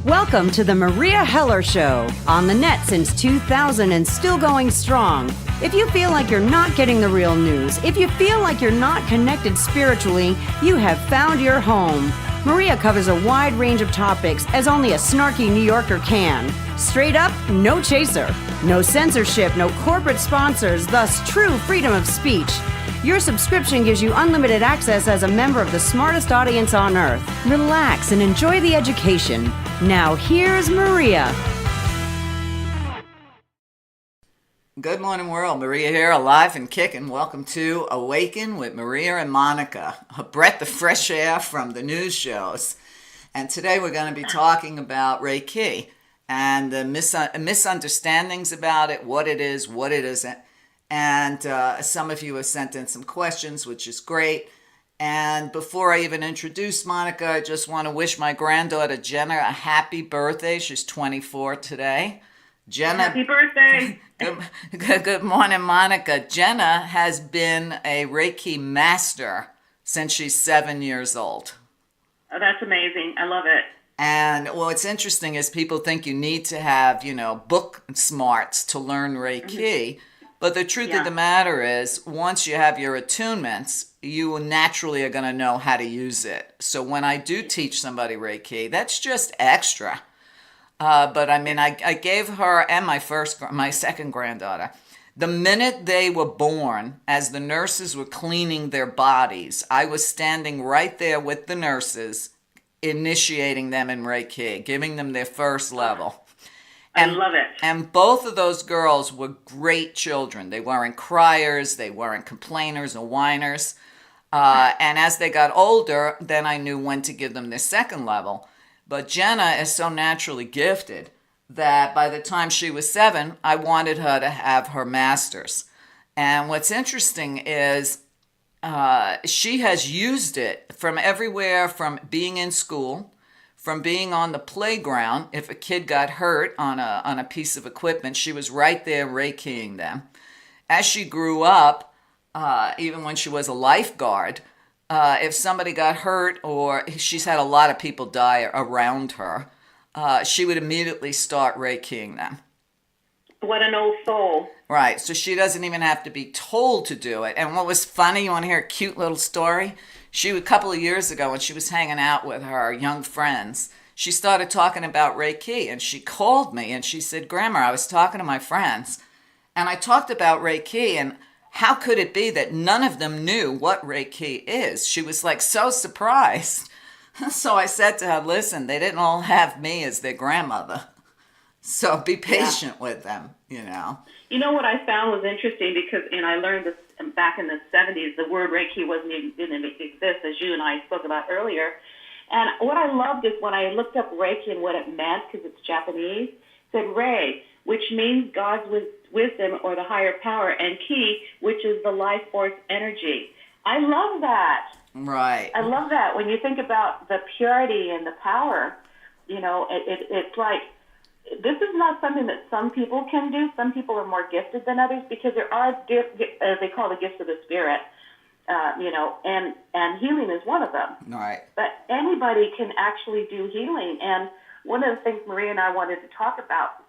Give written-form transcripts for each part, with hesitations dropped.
Welcome to the Meria Heller Show, on the net since 2000 and still going strong. If you feel like you're not getting the real news, if you feel like you're not connected spiritually, you have found your home. Meria covers a wide range of topics as only a snarky New Yorker can. Straight up, no chaser. No censorship, no corporate sponsors, thus true freedom of speech. Your subscription gives you unlimited access as a member of the smartest audience on earth. Relax and enjoy the education. Now here's Meria. Good morning, world. Meria here, alive and kicking. Welcome to Awaken with Meria and Monnica, a breath of fresh air from the news shows. And today we're going to be talking about Reiki and the misunderstandings about it, what it is, what it isn't. And some of you have sent in some questions, which is great. And before I even introduce Monnica, I just want to wish my granddaughter Jenna a happy birthday. She's 24 today. Jenna, happy birthday. Good morning, Monnica. Jenna has been a Reiki Master since she's 7 years old. Oh, that's amazing. I love it. And what's interesting is people think you need to have, book smarts to learn Reiki. Mm-hmm. But the truth of the matter is, once you have your attunements, you naturally are going to know how to use it. So when I do teach somebody Reiki, that's just extra. But I mean, I gave her and my second granddaughter, the minute they were born, as the nurses were cleaning their bodies, I was standing right there with the nurses, initiating them in Reiki, giving them their first level. I love it. And both of those girls were great children. They weren't criers, they weren't complainers or whiners. And as they got older, then I knew when to give them their second level. But Jenna is so naturally gifted that by the time she was 7, I wanted her to have her master's. And what's interesting is she has used it from everywhere, from being in school, from being on the playground. If a kid got hurt on a piece of equipment, she was right there Reikiing them. As she grew up, even when she was a lifeguard, if somebody got hurt or she's had a lot of people die around her, she would immediately start Reikiing them. What an old soul. Right, so she doesn't even have to be told to do it. And what was funny, you want to hear a cute little story? A couple of years ago, when she was hanging out with her young friends, she started talking about Reiki, and she called me and she said, "Grandma, I was talking to my friends, and I talked about Reiki, and how could it be that none of them knew what Reiki is?" She was like so surprised. So I said to her, "Listen, they didn't all have me as their grandmother. So be patient with them, You know what I found was interesting, because I learned this back in the 70s, the word Reiki didn't exist, as you and I spoke about earlier. And what I loved is when I looked up Reiki and what it meant, because it's Japanese, it said Rei, which means God's wisdom or the higher power, and Ki, which is the life force energy. I love that. Right. I love that. When you think about the purity and the power, it's like, this is not something that some people can do. Some people are more gifted than others, because there are, as they call the gifts of the spirit, and healing is one of them. Right. But anybody can actually do healing. And one of the things Meria and I wanted to talk about,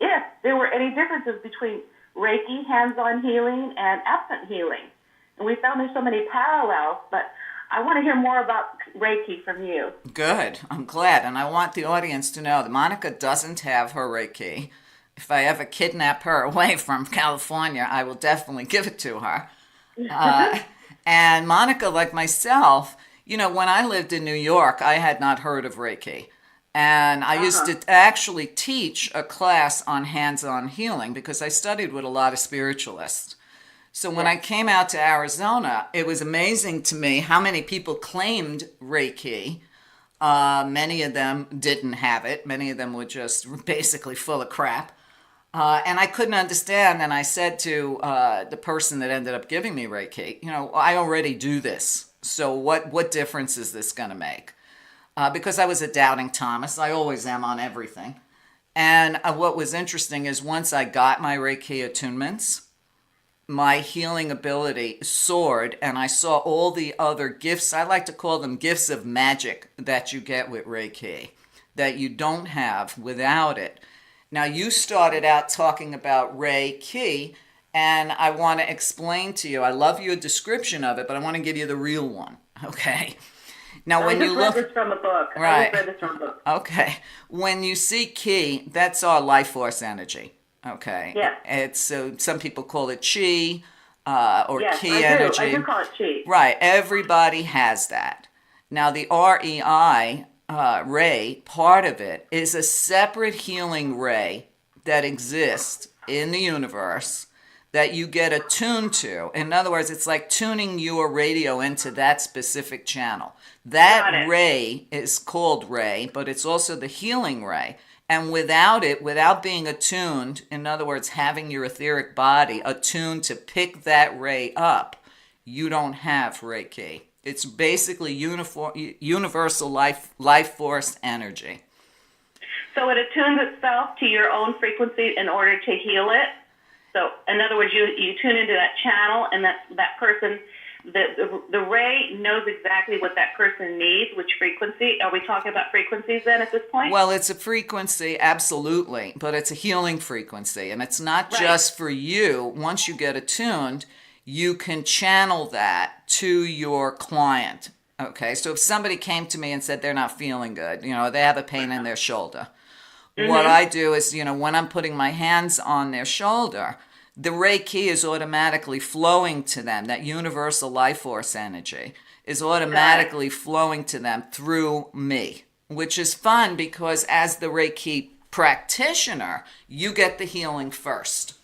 if there were any differences between Reiki, hands-on healing, and absent healing. And we found there's so many parallels, but I want to hear more about Reiki from you. Good. I'm glad. And I want the audience to know that Monnica doesn't have her Reiki. If I ever kidnap her away from California, I will definitely give it to her. And Monnica, like myself, when I lived in New York, I had not heard of Reiki. And I used to actually teach a class on hands-on healing, because I studied with a lot of spiritualists. So when I came out to Arizona, it was amazing to me how many people claimed Reiki. Many of them didn't have it. Many of them were just basically full of crap. And I couldn't understand. And I said to the person that ended up giving me Reiki, I already do this. So what difference is this going to make? Because I was a doubting Thomas. I always am on everything. And what was interesting is once I got my Reiki attunements, my healing ability soared, and I saw all the other gifts. I like to call them gifts of magic that you get with Reiki. that you don't have without it. Now, you started out talking about Reiki, and I want to explain to you, I love your description of it, but I want to give you the real one, okay? Now, when you look... I just read this from a book. Right. I just read this from a book. Okay. When you see Ki, that's our life force energy, okay? Yeah. It's, some people call it Chi, or Yes, Ki energy. I do call it Chi. Right. Everybody has that. Now, the REI, ray, part of it, is a separate healing ray that exists in the universe that you get attuned to. In other words, it's like tuning your radio into that specific channel. That ray is called ray, but it's also the healing ray. And without it, without being attuned, in other words, having your etheric body attuned to pick that ray up, you don't have Reiki. It's basically universal life force energy. So it attunes itself to your own frequency in order to heal it. So in other words, you tune into that channel, and that person, the ray knows exactly what that person needs, which frequency. Are we talking about frequencies then at this point? Well, it's a frequency, absolutely, but it's a healing frequency, and it's not just for you. Once you get attuned, you can channel that to your client. Okay, so if somebody came to me and said they're not feeling good, they have a pain in their shoulder. Mm-hmm. What I do is, when I'm putting my hands on their shoulder, the Reiki is automatically flowing to them. That universal life force energy is automatically flowing to them through me, which is fun because as the Reiki practitioner, you get the healing first.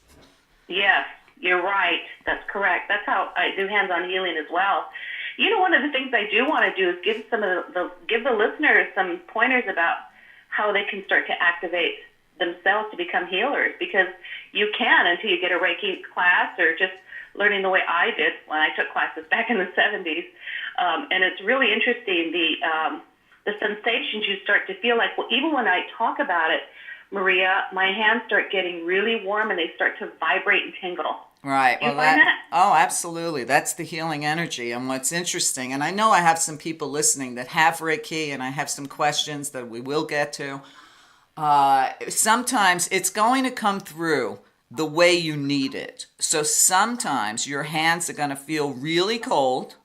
Yes, you're right. That's correct. That's how I do hands-on healing as well. One of the things I do want to do is give give the listeners some pointers about how they can start to activate themselves to become healers, because you can until you get a Reiki class or just learning the way I did when I took classes back in the 70s. And it's really interesting, the sensations you start to feel like. Well, even when I talk about it, Meria, my hands start getting really warm and they start to vibrate and tingle. Right. Do you find that? Oh, absolutely. That's the healing energy. And what's interesting, and I know I have some people listening that have Reiki, and I have some questions that we will get to. Sometimes it's going to come through the way you need it. So sometimes your hands are going to feel really cold.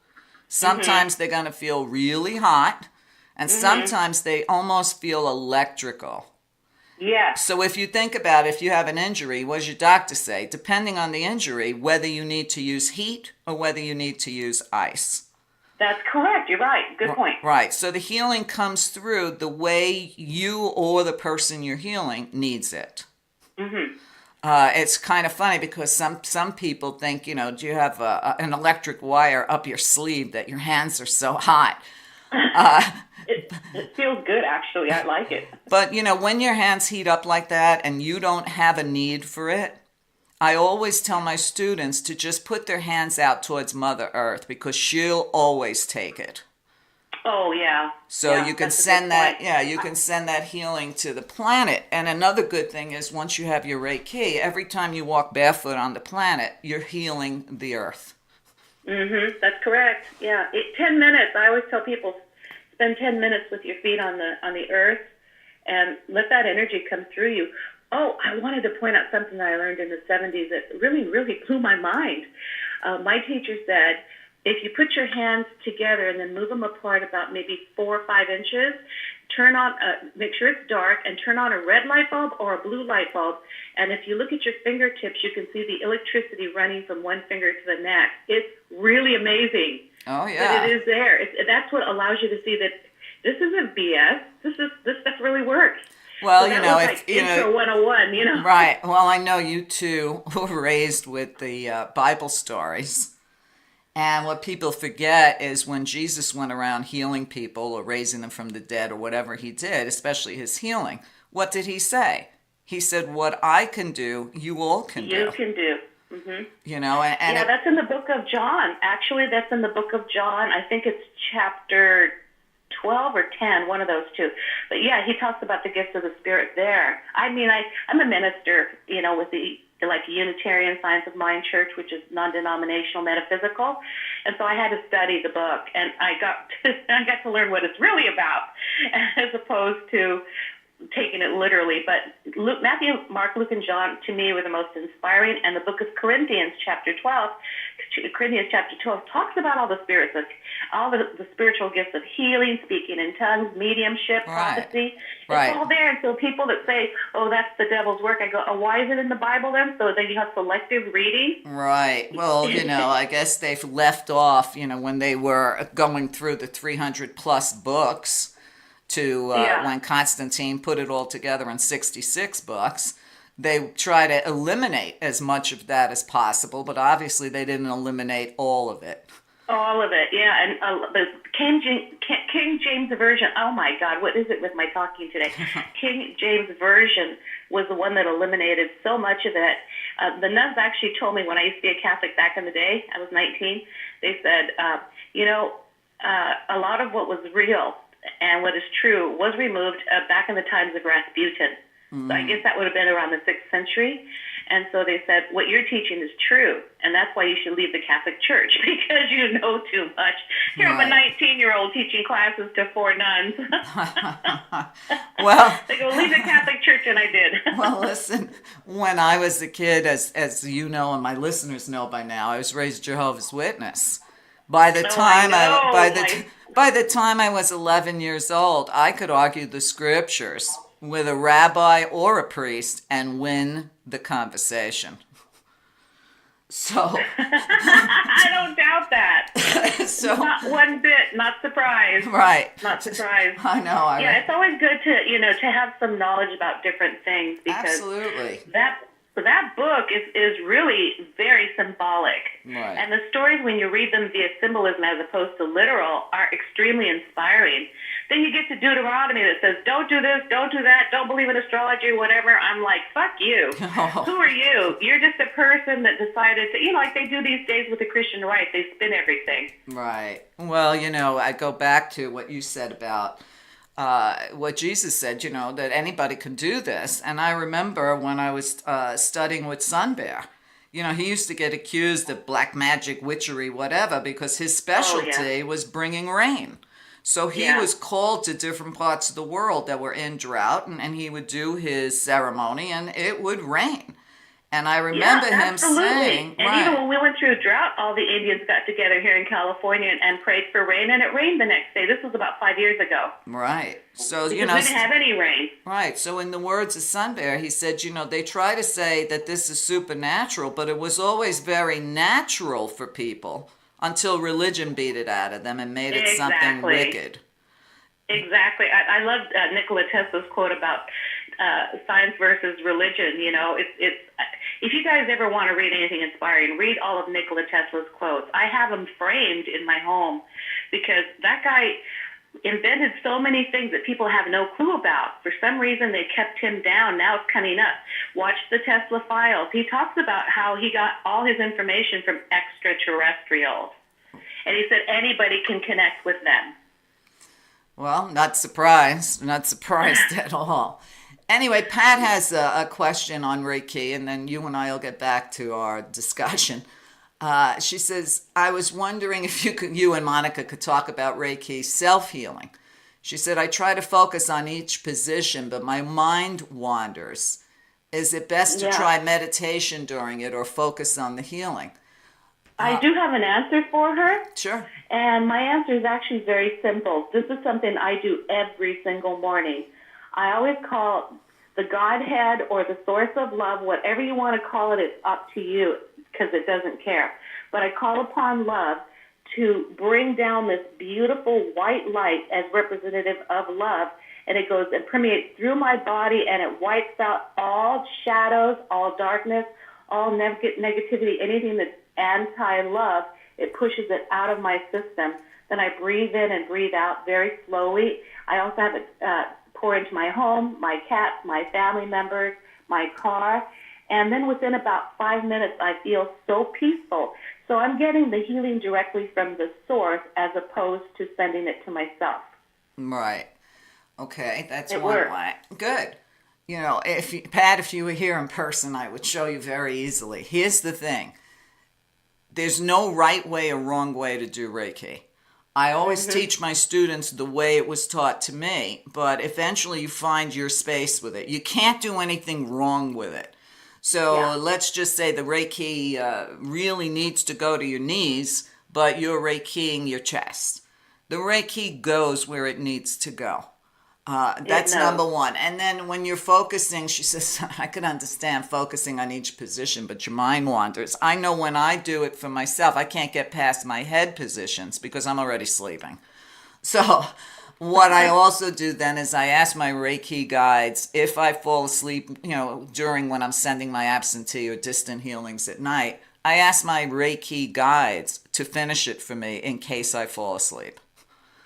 Sometimes they're going to feel really hot. And sometimes they almost feel electrical. Yeah. So if you think about if you have an injury, what does your doctor say? Depending on the injury, whether you need to use heat or whether you need to use ice. That's correct. You're right. Good point. Right. So the healing comes through the way you or the person you're healing needs it. Mm-hmm. It's kind of funny because some people think, do you have an electric wire up your sleeve that your hands are so hot? It feels good, actually. I like it. But, when your hands heat up like that and you don't have a need for it, I always tell my students to just put their hands out towards Mother Earth because she'll always take it. Oh, yeah. So you can send that, you can send that healing to the planet. And another good thing is once you have your Reiki, every time you walk barefoot on the planet, you're healing the Earth. Mm-hmm. That's correct. Yeah. 10 minutes. I always tell people, spend 10 minutes with your feet on the earth and let that energy come through you. Oh, I wanted to point out something that I learned in the 70s that really, really blew my mind. My teacher said, if you put your hands together and then move them apart about maybe 4 or 5 inches, make sure it's dark, and turn on a red light bulb or a blue light bulb. And if you look at your fingertips, you can see the electricity running from one finger to the next. It's really amazing. Oh, yeah. But it is there. That's what allows you to see that this isn't BS. This stuff really works. Well, so like Intro 101, Right. Well, I know you two were raised with the Bible stories. And what people forget is when Jesus went around healing people or raising them from the dead or whatever he did, especially his healing, what did he say? He said, what I can do, you all can do. You can do. Mm-hmm. And that's in the book of John. Actually, that's in the book of John. I think it's chapter 12 or 10, one of those two. But yeah, he talks about the gifts of the Spirit there. I mean, I'm a minister, with the like Unitarian Science of Mind Church, which is non-denominational metaphysical. And so I had to study the book, and I got to learn what it's really about, as opposed to taking it literally. But Matthew, Mark, Luke, and John, to me, were the most inspiring. And the book of Corinthians, chapter 12, talks about all the spirits, all the spiritual gifts of healing, speaking in tongues, mediumship, prophecy. It's all there. And so people that say, oh, that's the devil's work, I go, oh, why is it in the Bible then? So then you have selective reading. Right. Well, I guess they've left off, when they were going through the 300 plus books to when Constantine put it all together in 66 books. They try to eliminate as much of that as possible, but obviously they didn't eliminate all of it. All of it, yeah. And the King James Version, oh my God, what is it with my talking today? King James Version was the one that eliminated so much of it. The nuns actually told me when I used to be a Catholic back in the day, I was 19, they said, a lot of what was real and what is true was removed back in the times of Rasputin. So I guess that would have been around the 6th century. And so they said, what you're teaching is true, and that's why you should leave the Catholic Church, because you know too much. Here I'm a 19-year-old teaching classes to 4 nuns. Well, they go, leave the Catholic Church, and I did. Well, listen, when I was a kid, as you know and my listeners know by now, I was raised Jehovah's Witness. By the time I was 11 years old, I could argue the scriptures with a rabbi or a priest and win the conversation. So I don't doubt that. So not one bit, not surprised. Right. Not surprised. I know. It's always good to have some knowledge about different things, because absolutely. That book is really very symbolic. Right. And the stories, when you read them via symbolism as opposed to literal, are extremely inspiring. Then you get to Deuteronomy that says, don't do this, don't do that, don't believe in astrology, whatever. I'm like, fuck you. Oh. Who are you? You're just a person that decided to, like they do these days with the Christian right. They spin everything. Right. Well, I go back to what you said about what Jesus said, that anybody can do this. And I remember when I was studying with Sun Bear, he used to get accused of black magic, witchery, whatever, because his specialty was bringing rain. So he was called to different parts of the world that were in drought, and he would do his ceremony, and it would rain. And I remember him saying... And even when we went through a drought, all the Indians got together here in California and prayed for rain, and it rained the next day. This was about 5 years ago. Right. So, because we didn't have any rain. Right. So in the words of Sun Bear, he said, they try to say that this is supernatural, but it was always very natural for people until religion beat it out of them and made it something wicked. Exactly. I loved Nikola Tesla's quote about science versus religion. It's if you guys ever want to read anything inspiring, read all of Nikola Tesla's quotes. I have them framed in my home because that guy invented so many things that people have no clue about. For some reason, they kept him down. Now it's coming up. Watch the Tesla files. He talks about how he got all his information from extraterrestrials. And he said anybody can connect with them. Well, not surprised at all. Anyway, Pat has a question on Reiki, and then you and I will get back to our discussion. She says, I was wondering if you and Monnica could talk about Reiki self-healing. She said, I try to focus on each position, but my mind wanders. Is it best to try meditation during it or focus on the healing? I do have an answer for her. Sure. And my answer is actually very simple. This is something I do every single morning. I always call the Godhead or the source of love, whatever you want to call it, it's up to you because it doesn't care. But I call upon love to bring down this beautiful white light as representative of love, and it goes and permeates through my body, and it wipes out all shadows, all darkness, all negativity, anything that's anti-love. It pushes it out of my system. Then I breathe in and breathe out very slowly. I also have it pour into my home, my cats, my family members, my car. And then within about 5 minutes, I feel so peaceful. So I'm getting the healing directly from the source as opposed to sending it to myself. Right. Okay, that's it one works. way. Good. Pat, if you were here in person, I would show you very easily. Here's the thing. There's no right way or wrong way to do Reiki. I always teach my students the way it was taught to me, but eventually you find your space with it. You can't do anything wrong with it. So let's just say the Reiki really needs to go to your knees, but you're Reikiing your chest. The Reiki goes where it needs to go. That's number one. And then when you're focusing, she says, I can understand focusing on each position, but your mind wanders. I know when I do it for myself, I can't get past my head positions because I'm already sleeping. So what I also do then is I ask my Reiki guides if I fall asleep, during when I'm sending my absentee or distant healings at night, I ask my Reiki guides to finish it for me in case I fall asleep.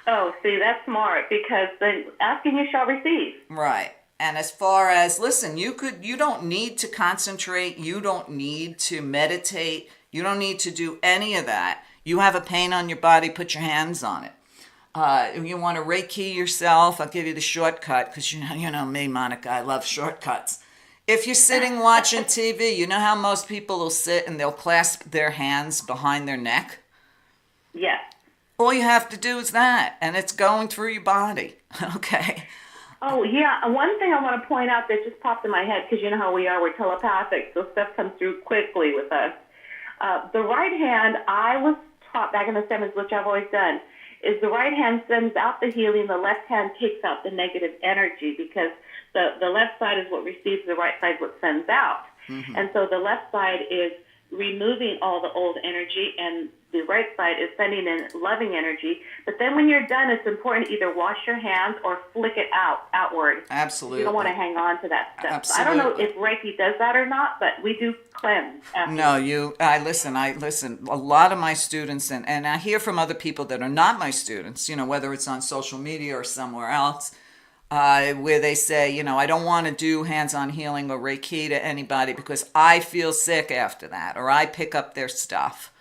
Oh, see, that's smart, because then asking you shall receive. Right. And as far as, listen, you don't need to concentrate. You don't need to meditate. You don't need to do any of that. You have a pain on your body, put your hands on it. If you want to Reiki yourself, I'll give you the shortcut, because you know me, Monnica, I love shortcuts. If you're sitting watching TV, you know how most people will sit and they'll clasp their hands behind their neck? Yes. All you have to do is that, and it's going through your body, okay? Oh, yeah. One thing I want to point out that just popped in my head, because you know how we are, we're telepathic, so stuff comes through quickly with us. The right hand, I was taught back in the 70s, which I've always done, is the right hand sends out the healing, the left hand takes out the negative energy, because the left side is what receives, the right side is what sends out. Mm-hmm. And so the left side is removing all the old energy, and the right side is sending in loving energy. But then when you're done, it's important to either wash your hands or flick it outward. Absolutely. You don't want to hang on to that stuff. Absolutely. I don't know if Reiki does that or not, but we do cleanse. No, I listen. A lot of my students, and I hear from other people that are not my students, whether it's on social media or somewhere else, where they say, I don't want to do hands-on healing or Reiki to anybody because I feel sick after that, or I pick up their stuff.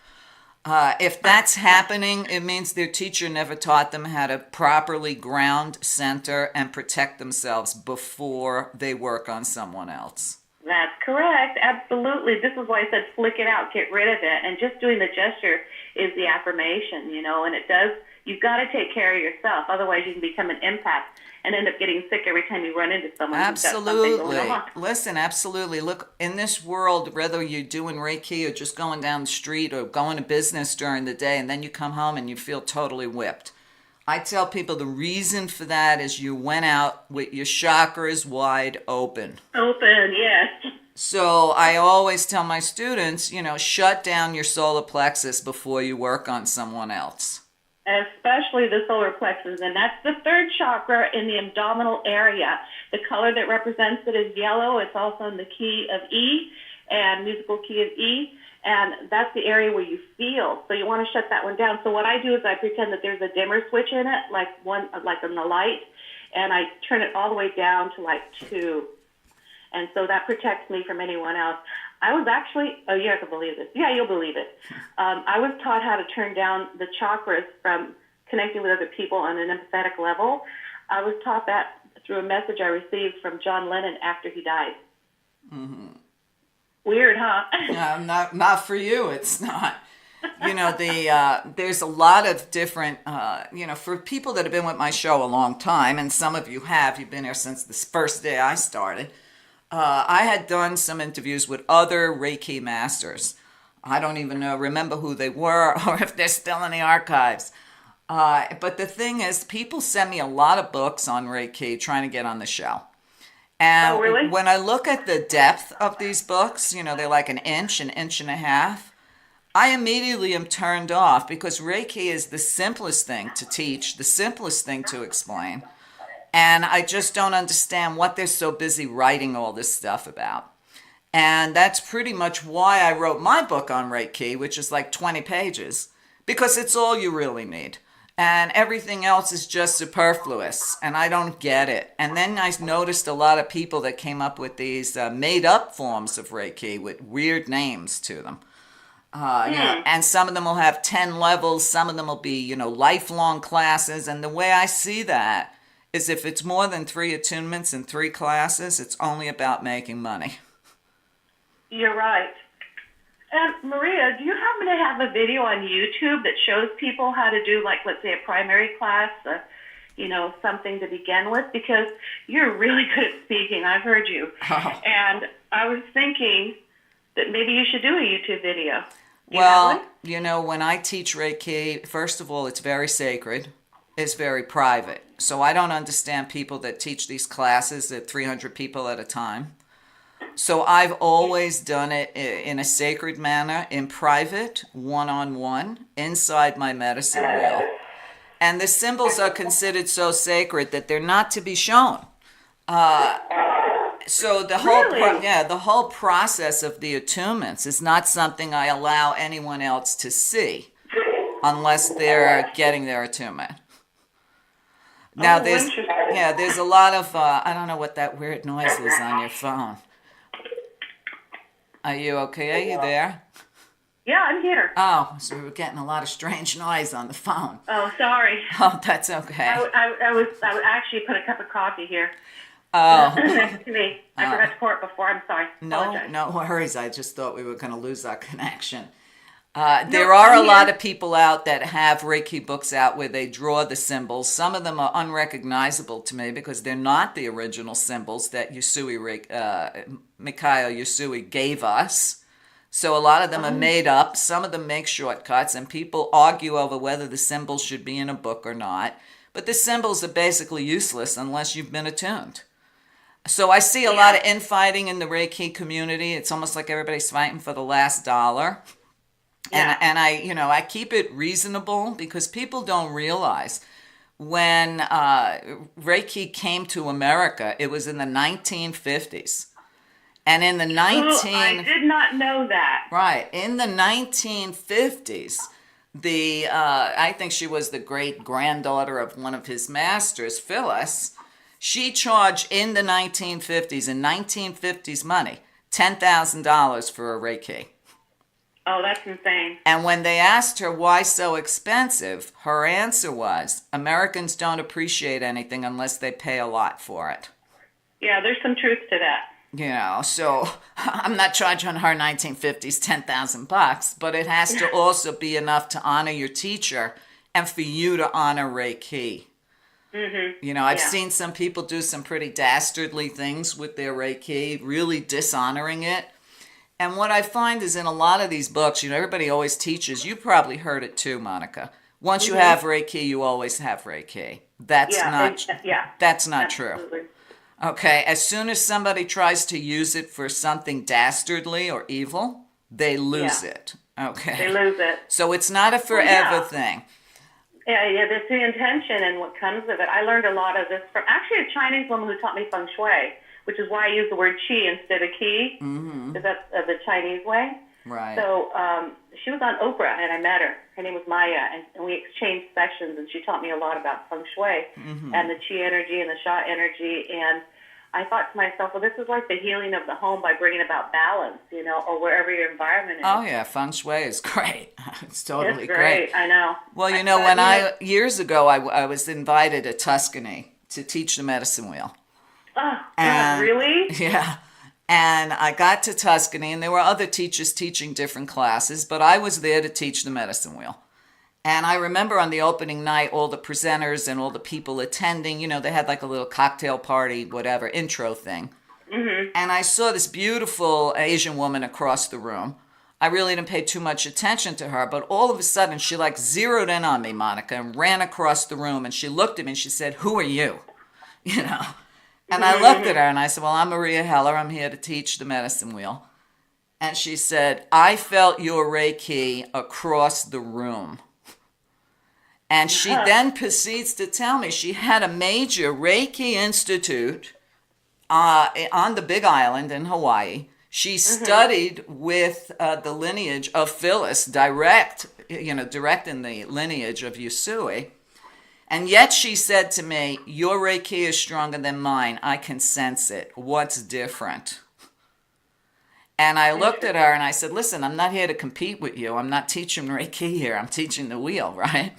If that's happening, it means their teacher never taught them how to properly ground, center, and protect themselves before they work on someone else. That's correct. Absolutely. This is why I said flick it out, get rid of it. And just doing the gesture is the affirmation, and it does. You've got to take care of yourself. Otherwise, you can become an empath and end up getting sick every time you run into someone. Absolutely. Who's got something going on. Listen, absolutely. Look, in this world, whether you're doing Reiki or just going down the street or going to business during the day, and then you come home and you feel totally whipped. I tell people the reason for that is you went out with your chakras wide open. Open, yes. So I always tell my students, shut down your solar plexus before you work on someone else. Especially the solar plexus, and that's the third chakra in the abdominal area. The color that represents it is yellow. It's also in the key of E, and musical key of E, and that's the area where you feel. So you want to shut that one down. So what I do is I pretend that there's a dimmer switch in it, like in the light, and I turn it all the way down to like 2. And so that protects me from anyone else. I was actually, you have to believe this. Yeah, you'll believe it. I was taught how to turn down the chakras from connecting with other people on an empathetic level. I was taught that through a message I received from John Lennon after he died. Mm-hmm. Weird, huh? Not for you, it's not. There's a lot of different, for people that have been with my show a long time, and some of you have, you've been here since the first day I started. I had done some interviews with other Reiki masters. I don't even remember who they were or if they're still in the archives. But the thing is, people send me a lot of books on Reiki trying to get on the show. And really? When I look at the depth of these books, they're like an inch and a half, I immediately am turned off because Reiki is the simplest thing to teach, the simplest thing to explain. And I just don't understand what they're so busy writing all this stuff about. And that's pretty much why I wrote my book on Reiki, which is like 20 pages, because it's all you really need. And everything else is just superfluous, and I don't get it. And then I noticed a lot of people that came up with these made-up forms of Reiki with weird names to them. And some of them will have 10 levels, some of them will be, lifelong classes. And the way I see that is if it's more than 3 attunements in 3 classes, it's only about making money. You're right. And Meria, do you happen to have a video on YouTube that shows people how to do, like, let's say, a primary class, something to begin with? Because you're really good at speaking. I've heard you. Oh. And I was thinking that maybe you should do a YouTube video. Well, when I teach Reiki, first of all, it's very sacred. It's very private. So I don't understand people that teach these classes at 300 people at a time. So I've always done it in a sacred manner, in private, one-on-one, inside my medicine wheel. And the symbols are considered so sacred that they're not to be shown. So the whole process of the attunements is not something I allow anyone else to see unless they're getting their attunement. Now there's a lot of I don't know what that weird noise is on your phone. Are you okay? Are you there? Yeah, I'm here. Oh, so we were getting a lot of strange noise on the phone. Oh, sorry. Oh, that's okay. I was actually put a cup of coffee here. Oh. Next to me. I forgot to pour it before. I'm sorry. No worries. I just thought we were going to lose our connection. There are a lot of people out that have Reiki books out where they draw the symbols. Some of them are unrecognizable to me because they're not the original symbols that Mikhail Usui gave us. So a lot of them are made up. Some of them make shortcuts, and people argue over whether the symbols should be in a book or not. But the symbols are basically useless unless you've been attuned. So I see a lot of infighting in the Reiki community. It's almost like everybody's fighting for the last dollar. Yeah. And I keep it reasonable because people don't realize when Reiki came to America, it was in the 1950s. And in the I did not know that. Right. In the 1950s, I think she was the great granddaughter of one of his masters, Phyllis. She charged in the 1950s, in 1950s money, $10,000 for a Reiki. Oh, that's insane. And when they asked her why so expensive, her answer was, Americans don't appreciate anything unless they pay a lot for it. Yeah, there's some truth to that. So I'm not charging her 1950s $10,000, but it has to also be enough to honor your teacher and for you to honor Reiki. Mm-hmm. I've seen some people do some pretty dastardly things with their Reiki, really dishonoring it. And what I find is in a lot of these books, everybody always teaches, you probably heard it too, Monnica. Once you have Reiki, you always have Reiki. That's not true. Okay, as soon as somebody tries to use it for something dastardly or evil, they lose it. Okay. They lose it. So it's not a forever thing. Yeah, that's the intention and what comes of it. I learned a lot of this from actually a Chinese woman who taught me feng shui, which is why I use the word qi instead of ki, because that's the Chinese way. Right. So she was on Oprah, and I met her. Her name was Maya, and we exchanged sessions, and she taught me a lot about feng shui and the qi energy and the sha energy. And I thought to myself, well, this is like the healing of the home by bringing about balance, or wherever your environment is. Oh, yeah, feng shui is great. It's totally it's great. I know. Well, years ago, I was invited to Tuscany to teach the medicine wheel. Oh, God, really? Yeah. And I got to Tuscany, and there were other teachers teaching different classes, but I was there to teach the medicine wheel. And I remember on the opening night, all the presenters and all the people attending, they had like a little cocktail party, whatever, intro thing. Mm-hmm. And I saw this beautiful Asian woman across the room. I really didn't pay too much attention to her, but all of a sudden she like zeroed in on me, Monnica, and ran across the room, and she looked at me and she said, "Who are you?" And I looked at her and I said, "Well, I'm Meria Heller. I'm here to teach the medicine wheel." And she said, "I felt your Reiki across the room." And she then proceeds to tell me she had a major Reiki institute on the Big Island in Hawaii. She studied with the lineage of Phyllis, direct in the lineage of Usui. And yet she said to me, "Your Reiki is stronger than mine. I can sense it. What's different?" And I looked at her and I said, "Listen, I'm not here to compete with you. I'm not teaching Reiki here. I'm teaching the wheel, right?"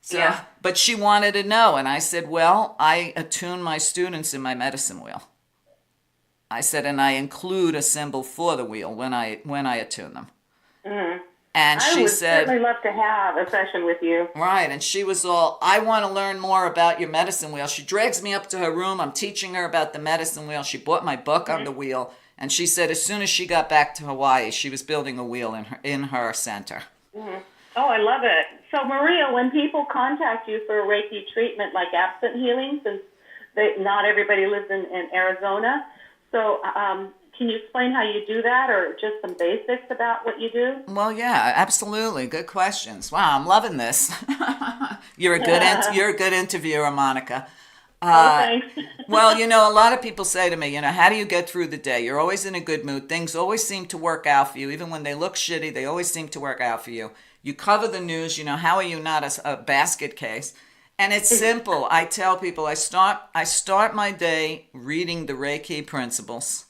So, Yeah. but she wanted to know, and I said, well, I attune my students in my medicine wheel. I said, and I include a symbol for the wheel when I attune them. Mm-hmm. And I she would said, certainly love to have a session with you. right, and she was all, I want to learn more about your medicine wheel. She drags me up to her room. I'm teaching her about the medicine wheel. She bought my book on the wheel, and she said as soon as she got back to Hawaii, she was building a wheel in her center. Mm-hmm. Oh, I love it. So, Maria, when people contact you for a Reiki treatment like absent healing, since not everybody lives in Arizona, so can you explain how you do that, or just some basics about what you do? Well, yeah, absolutely. Good questions. Wow, I'm loving this. You're a good interviewer, Monica. Oh, thanks. Well, a lot of people say to me, how do you get through the day? You're always in a good mood. Things always seem to work out for you. Even when they look shitty, they always seem to work out for you. You cover the news. How are you not a basket case? And it's simple. I tell people I start my day reading the Reiki principles.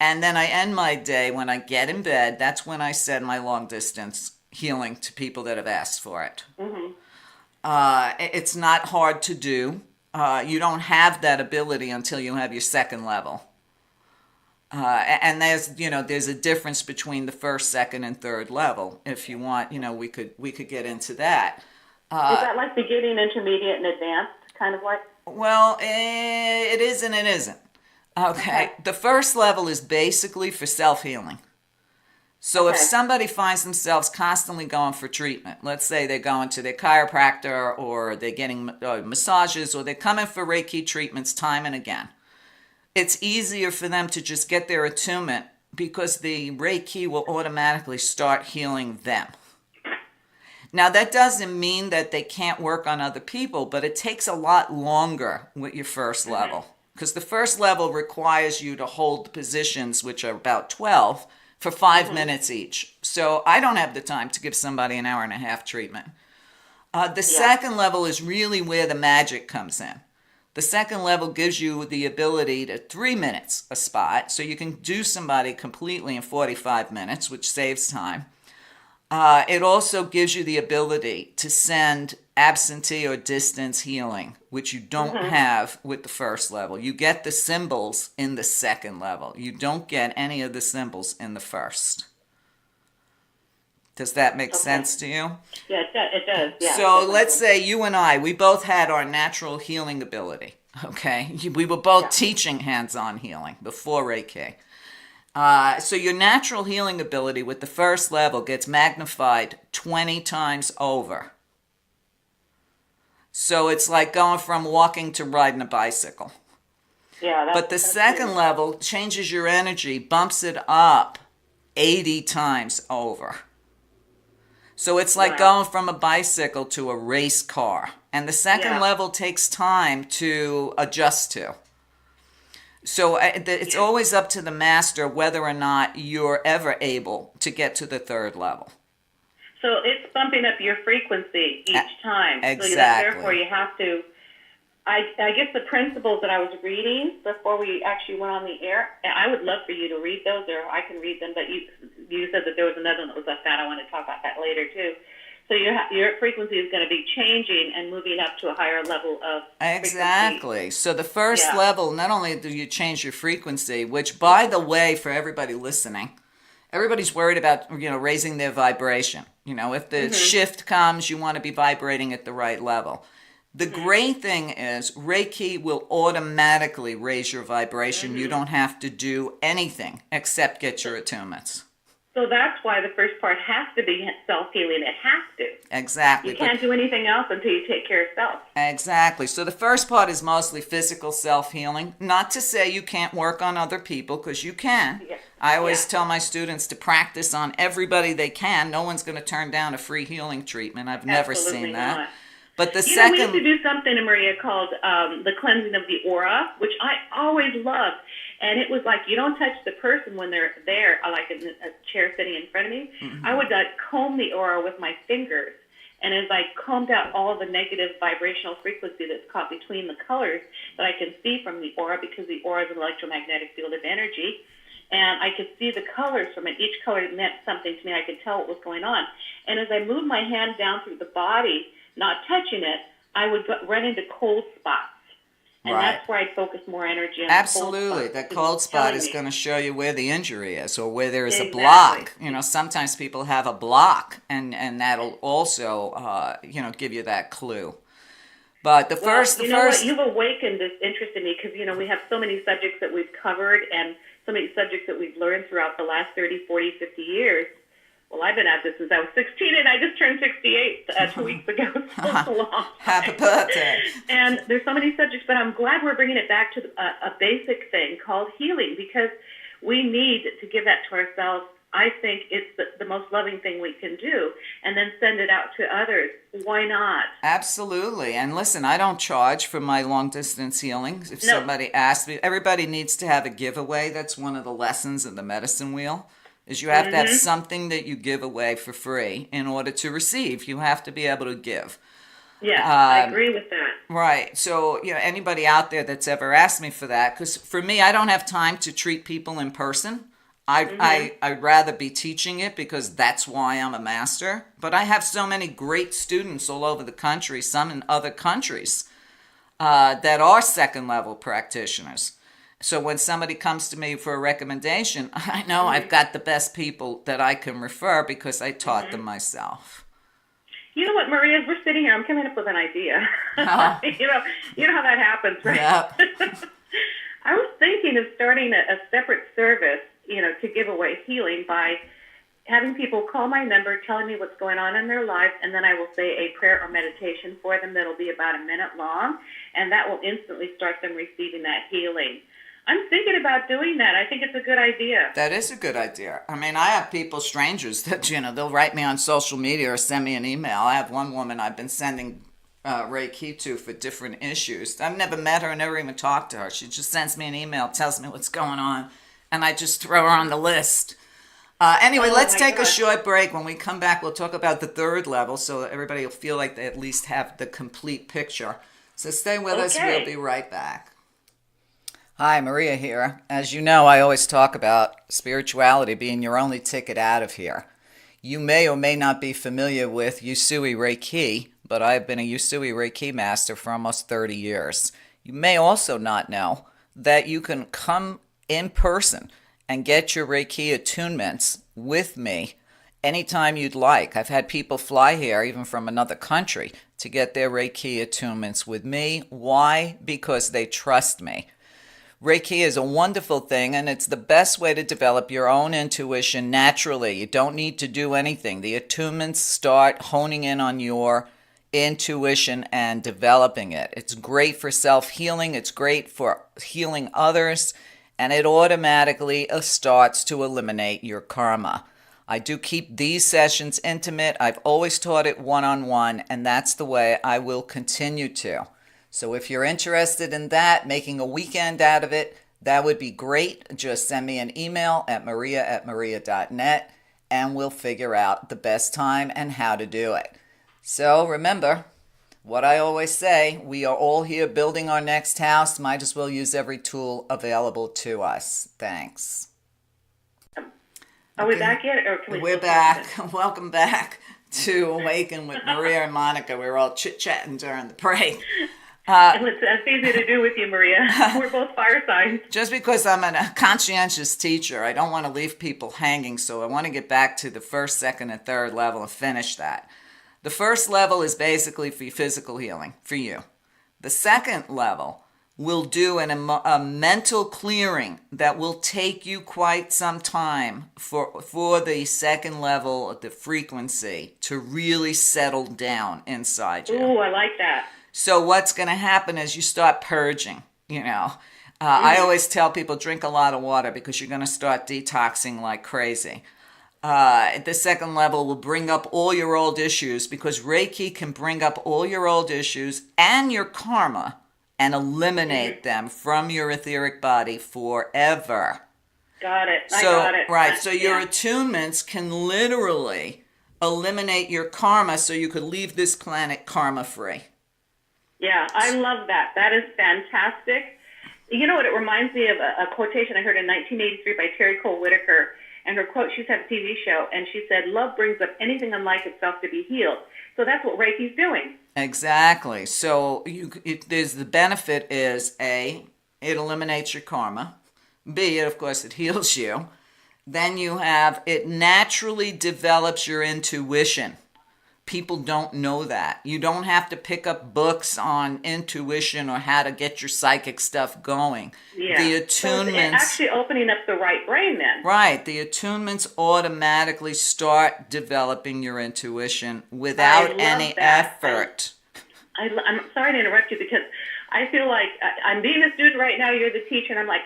And then I end my day when I get in bed. That's when I send my long distance healing to people that have asked for it. Mm-hmm. It's not hard to do. You don't have that ability until you have your second level. And there's a difference between the first, second, and third level. If you want, we could get into that. Is that like beginning, intermediate, and advanced, kind of like? Well, it is and it isn't. Okay. The first level is basically for self-healing. So if somebody finds themselves constantly going for treatment, let's say they're going to their chiropractor or they're getting massages or they're coming for Reiki treatments time and again, it's easier for them to just get their attunement because the Reiki will automatically start healing them. Now, that doesn't mean that they can't work on other people, but it takes a lot longer with your first level. Because the first level requires you to hold the positions, which are about 12, for 5 minutes each. So I don't have the time to give somebody an hour and a half treatment. The second level is really where the magic comes in. The second level gives you the ability to 3 minutes a spot, so you can do somebody completely in 45 minutes, which saves time. It also gives you the ability to send absentee or distance healing, which you don't have with the first level. You get the symbols in the second level. You don't get any of the symbols in the first. Does that make sense to you? Yeah, it does. Yeah. So let's say you and I, we both had our natural healing ability, okay? We were both teaching hands-on healing before Reiki. So your natural healing ability with the first level gets magnified 20 times over. So it's like going from walking to riding a bicycle. Yeah. But the second level changes your energy, bumps it up 80 times over. So it's like going from a bicycle to a race car. And the second level takes time to adjust to. So it's always up to the master whether or not you're ever able to get to the third level. So it's bumping up your frequency each time. Exactly. So therefore you have to, I guess the principles that I was reading before we actually went on the air, and I would love for you to read those, or I can read them, but you said that there was another one that was left out. I want to talk about that later too. So your frequency is going to be changing and moving up to a higher level of Exactly. frequency. So the first level, not only do you change your frequency, which, by the way, for everybody listening, everybody's worried about raising their vibration. If the shift comes, you want to be vibrating at the right level. The great thing is Reiki will automatically raise your vibration. You don't have to do anything except get your attunements. So that's why the first part has to be self-healing. It has to. Exactly. You can't do anything else until you take care of self. Exactly. So the first part is mostly physical self-healing. Not to say you can't work on other people, because you can. Yeah. I always tell my students to practice on everybody they can. No one's going to turn down a free healing treatment. I've never seen that. Not. But the we used to do something in Meria called the cleansing of the aura, which I always loved. And it was like you don't touch the person when they're there, like in a chair sitting in front of me. I would comb the aura with my fingers. And as I combed out all the negative vibrational frequency that's caught between the colors that I can see from the aura, because the aura is an electromagnetic field of energy, and I could see the colors from it. Each color meant something to me. I could tell what was going on. And as I moved my hand down through the body, not touching it, I would run into cold spots. And Right. that's where I'd focus more energy on. Absolutely. The That cold spot is going to. to show you where the injury is or where there is a Exactly. block. Sometimes people have a block, and that'll also, give you that clue. But the first... what? You've awakened this interest in me because, we have so many subjects that we've covered and so many subjects that we've learned throughout the last 30, 40, 50 years. Well, I've been at this since I was 16, and I just turned 68 2 weeks ago. So it's a long Happy birthday. And there's so many subjects, but I'm glad we're bringing it back to a basic thing called healing, because we need to give that to ourselves. I think it's the most loving thing we can do, and then send it out to others. Why not? Absolutely. And listen, I don't charge for my long-distance healing. If No. somebody asks me, everybody needs to have a giveaway. That's one of the lessons of the medicine wheel, is you have to have something that you give away for free in order to receive. You have to be able to give. Yeah, I agree with that. Right. So, anybody out there that's ever asked me for that, because for me, I don't have time to treat people in person. I'd rather be teaching it because that's why I'm a master. But I have so many great students all over the country, some in other countries, that are second level practitioners. So when somebody comes to me for a recommendation, I know I've got the best people that I can refer because I taught them myself. You know what, Maria? As we're sitting here, I'm coming up with an idea. Oh. You know how that happens, right? Yep. I was thinking of starting a separate service, to give away healing by having people call my number, telling me what's going on in their lives, and then I will say a prayer or meditation for them that'll be about a minute long, and that will instantly start them receiving that healing. I'm thinking about doing that. I think it's a good idea. That is a good idea. I mean, I have people, strangers, that, they'll write me on social media or send me an email. I have one woman I've been sending Reiki to for different issues. I've never met her, never even talked to her. She just sends me an email, tells me what's going on, and I just throw her on the list. Anyway, let's take a short break. When we come back, we'll talk about the third level so that everybody will feel like they at least have the complete picture. So stay with us. We'll be right back. Hi, Meria here. As you know, I always talk about spirituality being your only ticket out of here. You may or may not be familiar with Usui Reiki, but I've been a Usui Reiki Master for almost 30 years. You may also not know that you can come in person and get your Reiki attunements with me anytime you'd like. I've had people fly here, even from another country, to get their Reiki attunements with me. Why? Because they trust me. Reiki is a wonderful thing, and it's the best way to develop your own intuition naturally. You don't need to do anything. The attunements start honing in on your intuition and developing it. It's great for self-healing. It's great for healing others, and it automatically starts to eliminate your karma. I do keep these sessions intimate. I've always taught it one-on-one, and that's the way I will continue to. So if you're interested in that, making a weekend out of it, that would be great. Just send me an email at meria@meria.net, and we'll figure out the best time and how to do it. So remember what I always say, we are all here building our next house. Might as well use every tool available to us. Thanks. Are we back yet? Or can we We're back. Welcome back to Awaken with Meria and Monnica. We were all chit-chatting during the break. It's easy to do with you, Maria. We're both fire signs. Just because I'm a conscientious teacher, I don't want to leave people hanging, so I want to get back to the first, second, and third level and finish that. The first level is basically for physical healing, for you. The second level will do a mental clearing that will take you quite some time for the second level of the frequency to really settle down inside you. Ooh, I like that. So what's going to happen is you start purging, I always tell people drink a lot of water because you're going to start detoxing like crazy. The second level will bring up all your old issues because Reiki can bring up all your old issues and your karma and eliminate them from your etheric body forever. Got it. I So, got it. right. So your attunements can literally eliminate your karma so you could leave this planet karma free. Yeah, I love that. That is fantastic. You know what? It reminds me of a quotation I heard in 1983 by Terry Cole Whitaker. And her quote, she's had a TV show, and she said, love brings up anything unlike itself to be healed. So that's what Reiki's doing. Exactly. So there's the benefit is A, it eliminates your karma. B, of course, it heals you. Then you have, it naturally develops your intuition. People don't know that. You don't have to pick up books on intuition or how to get your psychic stuff going. Yeah. The So it's attunements, actually opening up the right brain then. right, the attunements automatically start developing your intuition without any effort. I'm sorry to interrupt you because I feel like I'm being a student right now. You're the teacher, and I'm like,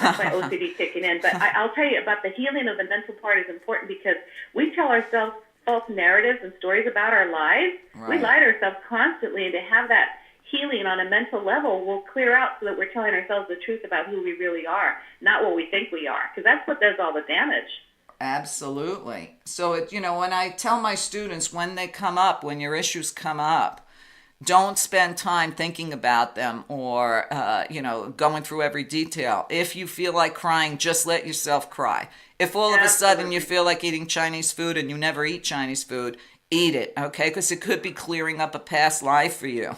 that's my OCD kicking in. But I'll tell you about the healing of the mental part is important because we tell ourselves false narratives and stories about our lives. Right. We lie to ourselves constantly, and to have that healing on a mental level will clear out so that we're telling ourselves the truth about who we really are, not what we think we are, because that's what does all the damage. Absolutely. So, when I tell my students when they come up, when your issues come up, don't spend time thinking about them or, going through every detail. If you feel like crying, just let yourself cry. If all of a sudden you feel like eating Chinese food and you never eat Chinese food, eat it, okay? Because it could be clearing up a past life for you.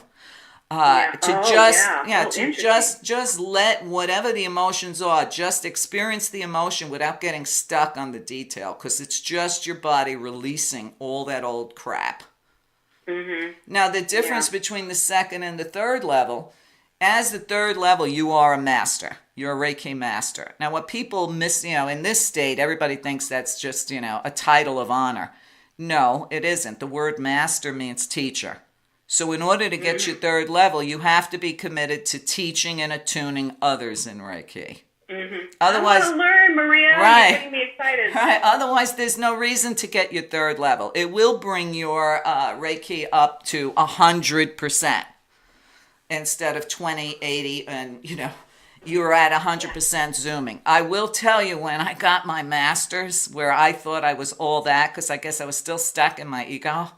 Just let whatever the emotions are, just experience the emotion without getting stuck on the detail, because it's just your body releasing all that old crap. Mm-hmm. Now, the difference between the second and the third level, as the third level, you are a master. You're a Reiki master. Now, what people miss, in this state, everybody thinks that's just, a title of honor. No, it isn't. The word master means teacher. So in order to get your third level, you have to be committed to teaching and attuning others in Reiki. Mm-hmm. Otherwise, I want to learn, Meria. Right. You're getting me excited. Right. Otherwise, there's no reason to get your third level. It will bring your Reiki up to 100% instead of 20, 80, and you're at 100% zooming. I will tell you, when I got my master's, where I thought I was all that, because I guess I was still stuck in my ego,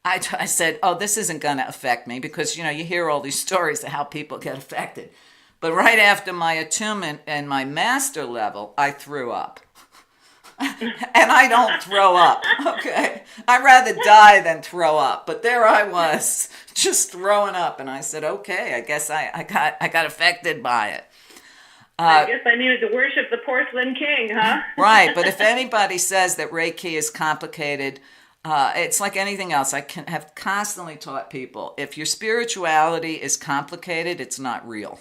I said, oh, this isn't going to affect me, because, you hear all these stories of how people get affected. But right after my attunement and my master level, I threw up. And I don't throw up, okay? I'd rather die than throw up. But there I was, just throwing up. And I said, okay, I guess I got affected by it. I guess I needed to worship the porcelain king, huh? Right, but if anybody says that Reiki is complicated, it's like anything else. I have constantly taught people, if your spirituality is complicated, it's not real.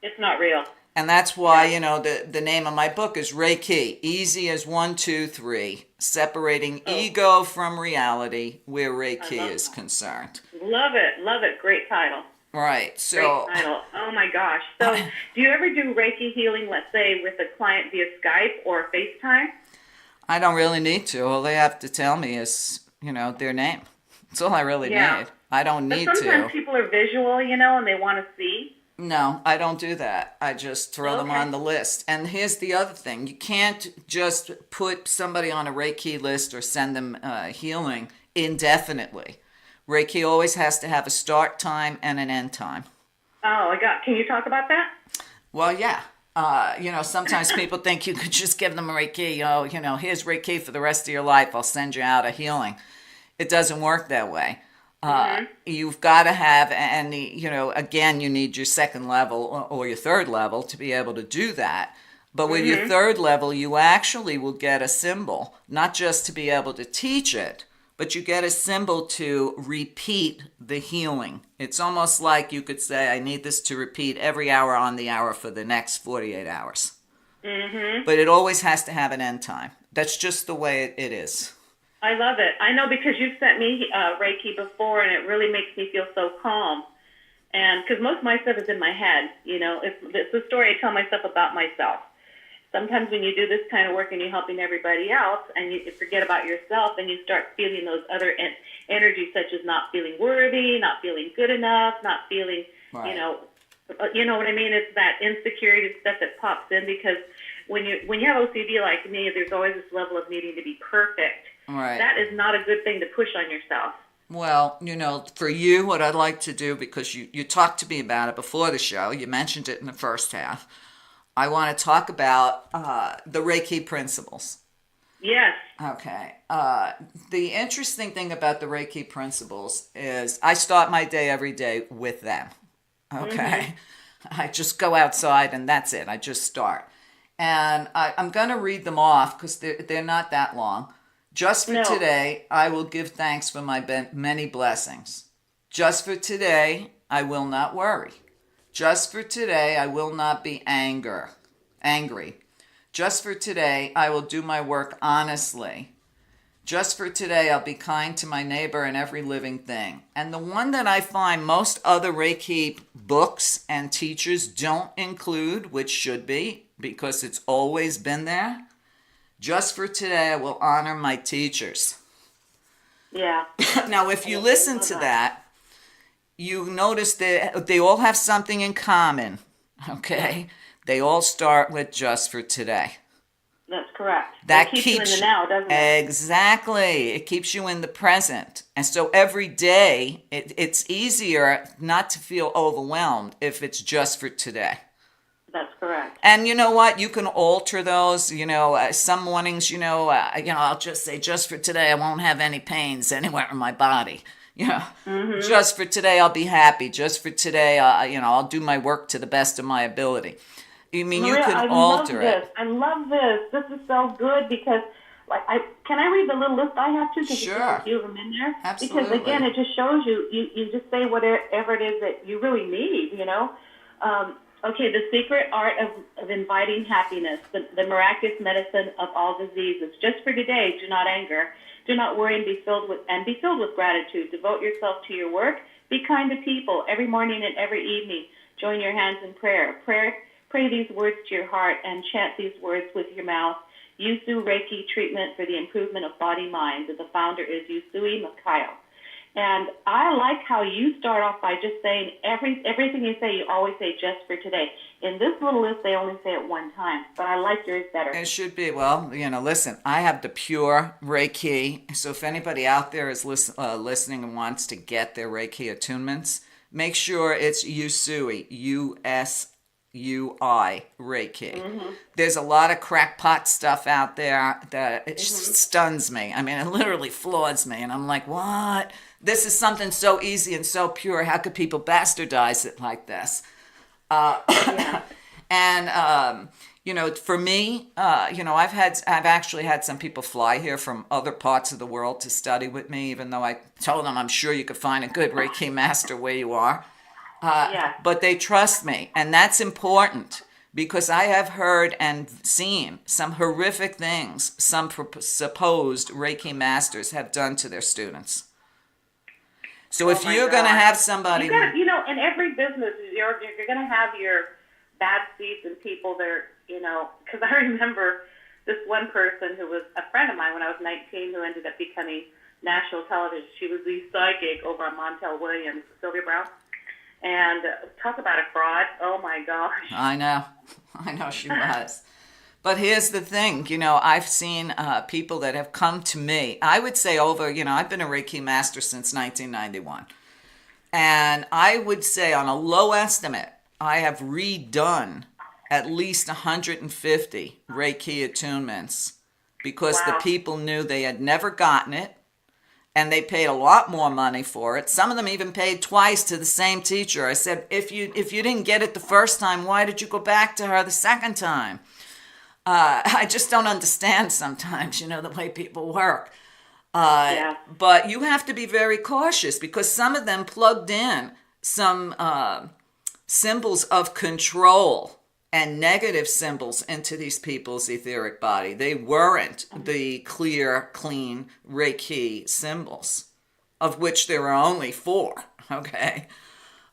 It's not real. And that's why, the name of my book is Reiki, easy as 1, 2, 3, separating ego from reality where Reiki is concerned. Love it. Great title. Right. So. Great title. Oh my gosh. So, do you ever do Reiki healing, let's say, with a client via Skype or FaceTime? I don't really need to. All they have to tell me is, their name. That's all I really need. I don't need to. Sometimes people are visual, and they want to see. No, I don't do that. I just throw them on the list. And here's the other thing. You can't just put somebody on a Reiki list or send them healing indefinitely. Reiki always has to have a start time and an end time. Oh, can you talk about that? Well, yeah. Sometimes people think you could just give them a Reiki. Here's Reiki for the rest of your life. I'll send you out a healing. It doesn't work that way. You've got to have, and again, you need your second level or your third level to be able to do that. But with your third level, you actually will get a symbol, not just to be able to teach it, but you get a symbol to repeat the healing. It's almost like you could say, I need this to repeat every hour on the hour for the next 48 hours. Mm-hmm. But it always has to have an end time. That's just the way it is. I love it. I know, because you've sent me Reiki before, and it really makes me feel so calm. And because most of my stuff is in my head, it's the story I tell myself about myself. Sometimes when you do this kind of work and you're helping everybody else and you forget about yourself, and you start feeling those other energies, such as not feeling worthy, not feeling good enough, not feeling, right. You know what I mean? It's that insecurity stuff that pops in, because when you have OCD like me, there's always this level of needing to be perfect. Right. That is not a good thing to push on yourself. Well, for you, what I'd like to do, because you talked to me about it before the show, you mentioned it in the first half, I want to talk about the Reiki principles. Yes. Okay. The interesting thing about the Reiki principles is I start my day every day with them. Okay. I just go outside and that's it. I just start. And I'm going to read them off because they're not that long. Just for No. today, I will give thanks for my many blessings. Just for today, I will not worry. Just for today, I will not be angry. Just for today, I will do my work honestly. Just for today, I'll be kind to my neighbor and every living thing. And the one that I find most other Reiki books and teachers don't include, which should be, because it's always been there. Just for today, I will honor my teachers. Yeah. Now, if you listen to that, you notice that they all have something in common, okay? They all start with just for today. That's correct. That it keeps you in the now, doesn't it? Exactly. It keeps you in the present. And so every day, it's easier not to feel overwhelmed if it's just for today. That's correct. And you know what? You can alter those. Some mornings, I'll just say, just for today, I won't have any pains anywhere in my body. Just for today, I'll be happy. Just for today, I'll do my work to the best of my ability. Maria, you can alter it. I love this. This is so good because, can I read the little list I have too? Because Sure. there's a few of them in there. Absolutely. Because again, it just shows you just say whatever it is that you really need. Okay, the secret art of inviting happiness, the miraculous medicine of all diseases. Just for today, do not anger. Do not worry and be filled with gratitude. Devote yourself to your work. Be kind to people every morning and every evening. Join your hands in prayer. Pray these words to your heart and chant these words with your mouth. Usui Reiki treatment for the improvement of body-mind. The founder is Usui Reiki. And I like how you start off by just saying everything you say, you always say just for today. In this little list, they only say it one time, but I like yours better. It should be. Well, listen, I have the pure Reiki. So if anybody out there is listening and wants to get their Reiki attunements, make sure it's Usui, Usui Reiki. There's a lot of crackpot stuff out there that it just stuns me. I mean, it literally floors me. And I'm like, what? This is something so easy and so pure. How could people bastardize it like this? And, for me, I've actually had some people fly here from other parts of the world to study with me, even though I told them I'm sure you could find a good Reiki master where you are. But they trust me, and that's important because I have heard and seen some horrific things some supposed Reiki masters have done to their students. So if you're going to have somebody... in every business, you're going to have your bad seeds and people that are, because I remember this one person who was a friend of mine when I was 19 who ended up becoming national television. She was the psychic over on Montel Williams, Sylvia Brown. And talk about a fraud. Oh, my gosh. I know she was. But here's the thing, I've seen people that have come to me. I would say I've been a Reiki master since 1991. And I would say on a low estimate, I have redone at least 150 Reiki attunements because the people knew they had never gotten it. And they paid a lot more money for it. Some of them even paid twice to the same teacher. I said, if you didn't get it the first time, why did you go back to her the second time? I just don't understand sometimes, the way people work. But you have to be very cautious because some of them plugged in some symbols of control and negative symbols into these people's etheric body. They weren't the clear, clean Reiki symbols, of which there are only 4, okay?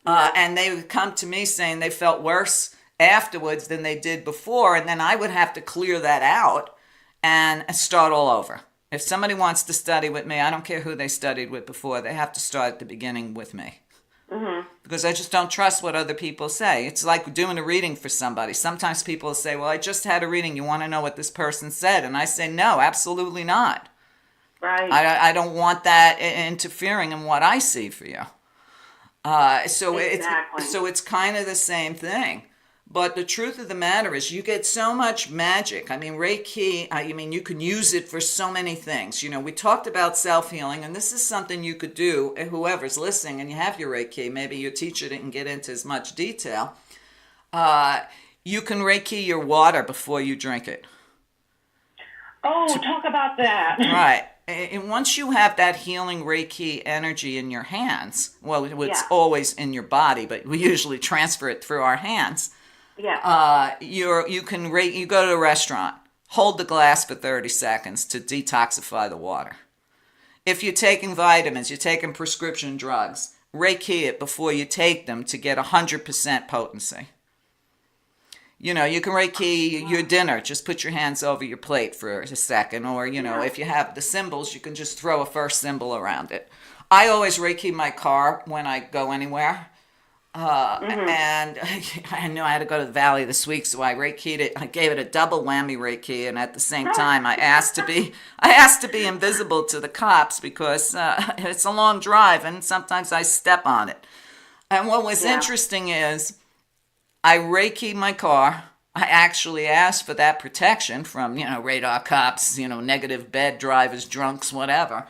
And they would come to me saying they felt worse afterwards than they did before, and then I would have to clear that out and start all over. If somebody wants to study with me, I don't care who they studied with before, they have to start at the beginning with me. Because I just don't trust what other people say. It's like doing a reading for somebody. Sometimes people say, well, I just had a reading. You want to know what this person said? And I say, no, absolutely not. Right. I don't want that interfering in what I see for you. So exactly. it's kind of the same thing. But the truth of the matter is you get so much magic. I mean, Reiki, you can use it for so many things. We talked about self-healing, and this is something you could do. Whoever's listening and you have your Reiki, maybe your teacher didn't get into as much detail. You can Reiki your water before you drink it. Oh, talk about that. Right. And once you have that healing Reiki energy in your hands, well, it's always in your body, but we usually transfer it through our hands. Yeah. You go to a restaurant, hold the glass for 30 seconds to detoxify the water. If you're taking vitamins, you're taking prescription drugs, Reiki it before you take them to get 100% potency. You can Reiki your dinner. Just put your hands over your plate for a second. Or, if you have the symbols, you can just throw a first symbol around it. I always Reiki my car when I go anywhere. And I knew I had to go to the Valley this week, so I Reiki'd it. I gave it a double whammy Reiki, and at the same time, I asked to be invisible to the cops because it's a long drive, and sometimes I step on it. And what was interesting is, I Reiki my car. I actually asked for that protection from, radar cops, negative bed drivers, drunks, whatever.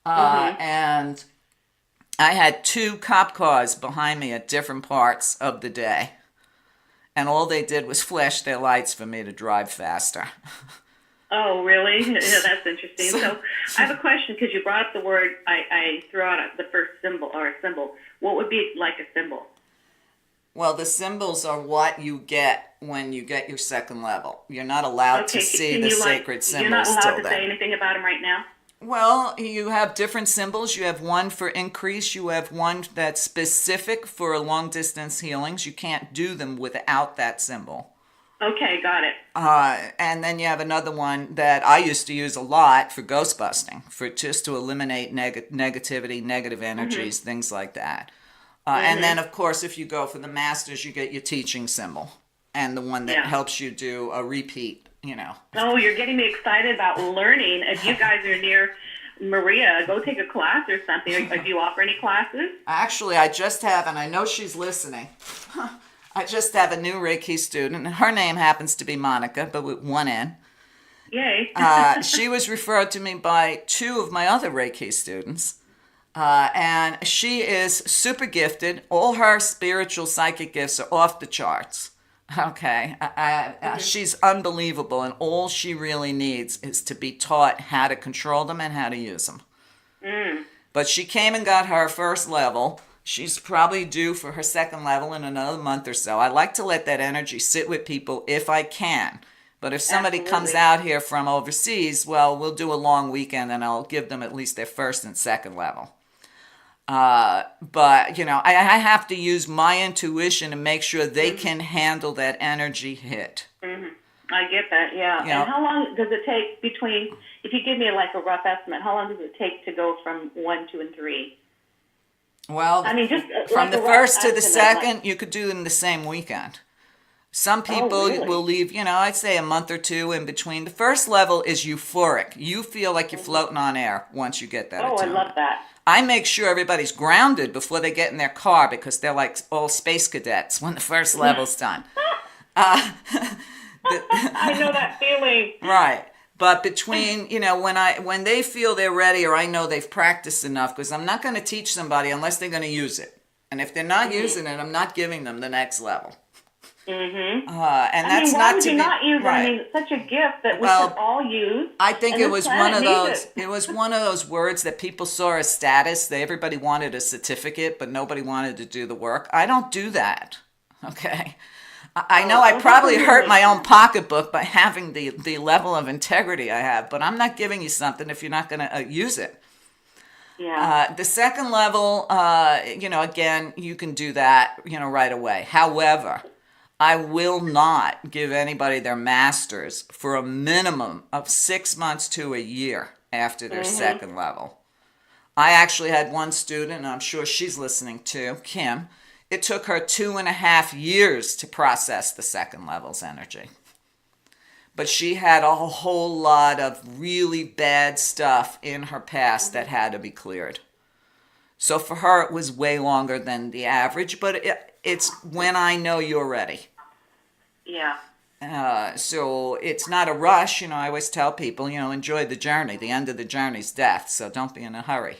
And I had 2 cop cars behind me at different parts of the day. And all they did was flash their lights for me to drive faster. Oh, really? Yeah, that's interesting. So I have a question because you brought up the word, I threw out the first symbol or a symbol. What would be like a symbol? Well, the symbols are what you get when you get your second level. You're not allowed to see the sacred symbols till then. You're not allowed to say anything about them right now? Well, you have different symbols. You have one for increase. You have one that's specific for long distance healings. You can't do them without that symbol. Okay, got it. And then you have another one that I used to use a lot for ghost busting, for just to eliminate negativity, negative energies, things like that. And then, of course, if you go for the masters, you get your teaching symbol and the one that helps you do a repeat, Oh, you're getting me excited about learning. If you guys are near Meria, go take a class or something. Do you offer any classes? Actually, I just have, and I know she's listening. I just have a new Reiki student, and her name happens to be Monnica, but with one N. Yay. She was referred to me by 2 of my other Reiki students. And she is super gifted. All her spiritual psychic gifts are off the charts. Okay. She's unbelievable. And all she really needs is to be taught how to control them and how to use them. But she came and got her first level. She's probably due for her second level in another month or so. I like to let that energy sit with people if I can. But if somebody comes out here from overseas, well, we'll do a long weekend and I'll give them at least their first and second level. But, I have to use my intuition to make sure they can handle that energy hit. I get that, yeah. And how long does it take if you give me like a rough estimate, how long does it take to go from 1, 2, and 3? Well, just from the first to the second, you could do it in the same weekend. Some people will leave, I'd say a month or 2 in between. The first level is euphoric. You feel like you're floating on air once you get that attunement. I love that. I make sure everybody's grounded before they get in their car because they're like all space cadets when the first level's done. I know that feeling. Right. But between, when they feel they're ready or I know they've practiced enough, because I'm not going to teach somebody unless they're going to use it. And if they're not using it, I'm not giving them the next level. And that's why would you not use it? I mean, it's such a gift that we should all use. I think it was one of those. It was one of those words that people saw as status. Everybody wanted a certificate, but nobody wanted to do the work. I don't do that. Okay. I know I probably hurt my own pocketbook by having the level of integrity I have, but I'm not giving you something if you're not going to use it. Yeah. The second level, again, you can do that, right away. However, I will not give anybody their masters for a minimum of 6 months to a year after their second level. I actually had one student, and I'm sure she's listening too, Kim. It took her 2.5 years to process the second level's energy. But she had a whole lot of really bad stuff in her past that had to be cleared. So for her, it was way longer than the average, but it's when I know you're ready. Yeah. So it's not a rush. I always tell people, enjoy the journey. The end of the journey is death, so don't be in a hurry.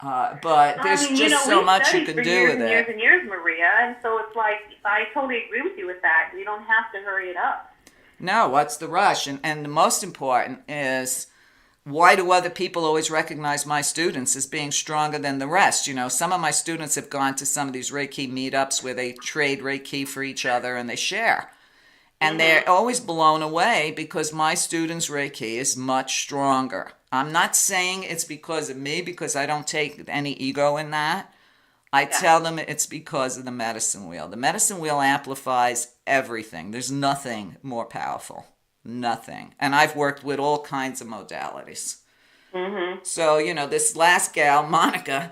But there's just so much you can do with it. We studied for years and years, Meria, and so it's like, I totally agree with you with that. You don't have to hurry it up. No, what's the rush? And the most important is, why do other people always recognize my students as being stronger than the rest? Some of my students have gone to some of these Reiki meetups where they trade Reiki for each other and they share. And they're always blown away because my students' Reiki is much stronger. I'm not saying it's because of me, because I don't take any ego in that. I tell them it's because of the medicine wheel. The medicine wheel amplifies everything. There's nothing more powerful. Nothing. And I've worked with all kinds of modalities. So, this last gal, Monnica,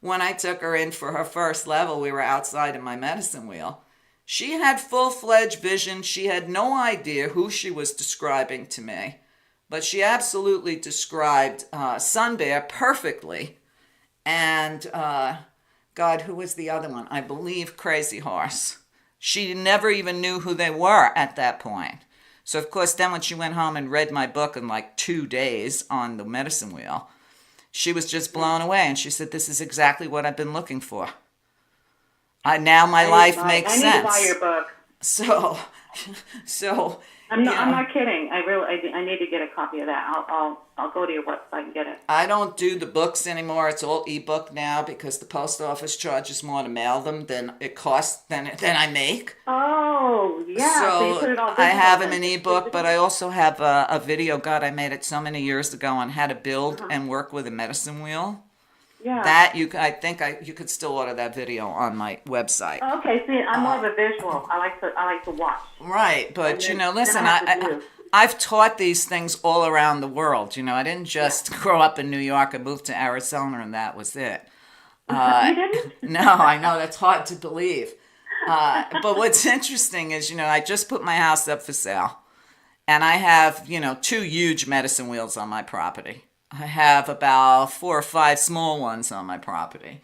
when I took her in for her first level, we were outside in my medicine wheel. She had full-fledged vision. She had no idea who she was describing to me. But she absolutely described Sun Bear perfectly. And, God, who was the other one? I believe Crazy Horse. She never even knew who they were at that point. So, of course, then when she went home and read my book in like 2 days on the medicine wheel, she was just blown away. And she said, this is exactly what I've been looking for. Now my life makes sense. I need to buy your book. So I'm not kidding. I need to get a copy of that. I'll go to your website and get it. I don't do the books anymore. It's all ebook now because the post office charges more to mail them than it costs than I make. Oh, yeah. So you put it all I have them in ebook, but I also have a video. God, I made it so many years ago on how to build and work with a medicine wheel. Yeah. That you could still order that video on my website. Oh, okay, see, I'm more of a visual. I like to watch. Right, but listen, I've taught these things all around the world. I didn't just grow up in New York and move to Arizona and that was it. You didn't? No, I know that's hard to believe. But what's interesting is, I just put my house up for sale, and I have 2 huge medicine wheels on my property. I have about 4 or 5 small ones on my property.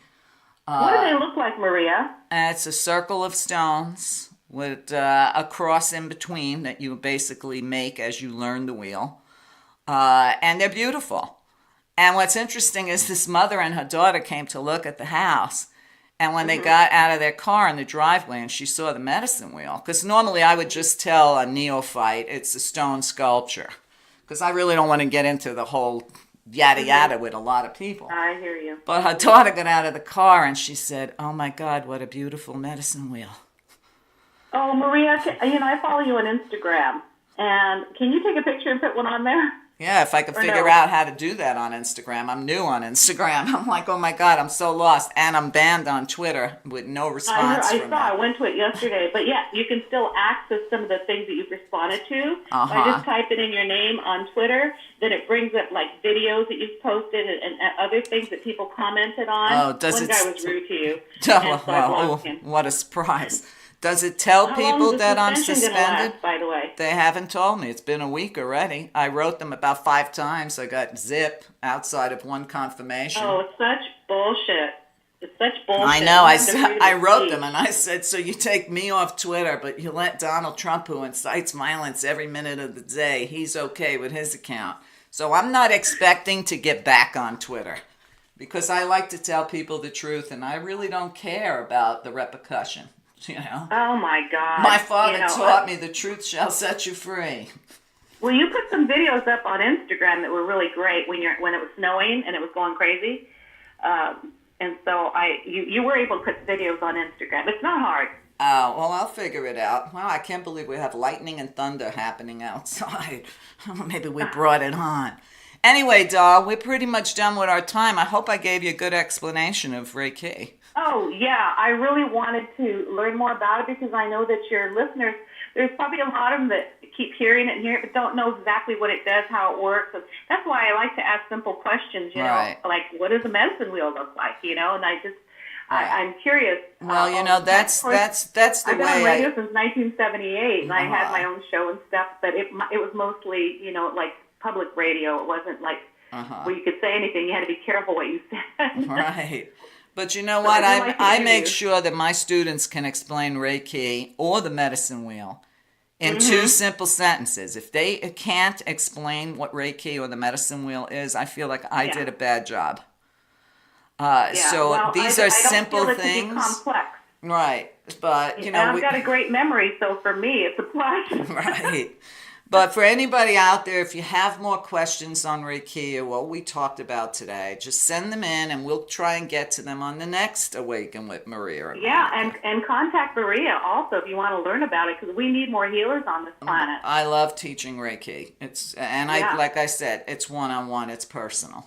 What do they look like, Meria? It's a circle of stones with a cross in between that you basically make as you learn the wheel. And they're beautiful. And what's interesting is this mother and her daughter came to look at the house. And when they got out of their car in the driveway and she saw the medicine wheel, because normally I would just tell a neophyte it's a stone sculpture, because I really don't want to get into the whole yada yada with a lot of people. I hear you. But her daughter got out of the car and she said, oh my God, what a beautiful medicine wheel. Oh, Meria, I follow you on Instagram. And can you take a picture and put one on there? Yeah, if I could figure out how to do that on Instagram. I'm new on Instagram. I'm like, oh my God, I'm so lost. And I'm banned on Twitter with no response from I went to it yesterday. But yeah, you can still access some of the things that you've responded to. By just typing in your name on Twitter, then it brings up like videos that you've posted and other things that people commented on. Oh, does One it? guy was rude to you. What a surprise. Does it tell people that I'm suspended? Last, by the way? They haven't told me. It's been a week already. I wrote them about 5 times. I got zip outside of one confirmation. Oh, it's such bullshit. It's such bullshit. I know. I wrote them and I said, so you take me off Twitter, but you let Donald Trump, who incites violence every minute of the day, he's okay with his account. So I'm not expecting to get back on Twitter because I like to tell people the truth and I really don't care about the repercussion. Oh my God. My father taught me the truth shall set you free. Well, you put some videos up on Instagram that were really great when it was snowing and it was going crazy. And so you were able to put videos on Instagram. It's not hard. Oh, well, I'll figure it out. Wow, I can't believe we have lightning and thunder happening outside. Maybe we brought it on. Anyway, doll, we're pretty much done with our time. I hope I gave you a good explanation of Reiki. Oh, yeah. I really wanted to learn more about it because I know that your listeners, there's probably a lot of them that keep hearing it and hearing it, but don't know exactly what it does, how it works. And that's why I like to ask simple questions, right. Like what does a medicine wheel look like, and I just, I'm curious. Well, that's the way. I've been on radio since 1978, and I had my own show and stuff, but it was mostly, like public radio. It wasn't like where you could say anything. You had to be careful what you said. Right. But you know So what? I do like I to make do- sure that my students can explain Reiki or the medicine wheel in two simple sentences. If they can't explain what Reiki or the medicine wheel is, I feel like I did a bad job. So well, these I are don't simple feel it to be things. complex. Right. But, you And know, I've got a great memory, so for me, it's a plus. right. But for anybody out there, if you have more questions on Reiki or what we talked about today, just send them in and we'll try and get to them on the next Awaken with Meria. Yeah, and contact Meria also if you want to learn about it, because we need more healers on this planet. I love teaching Reiki. Like I said, it's one-on-one, it's personal.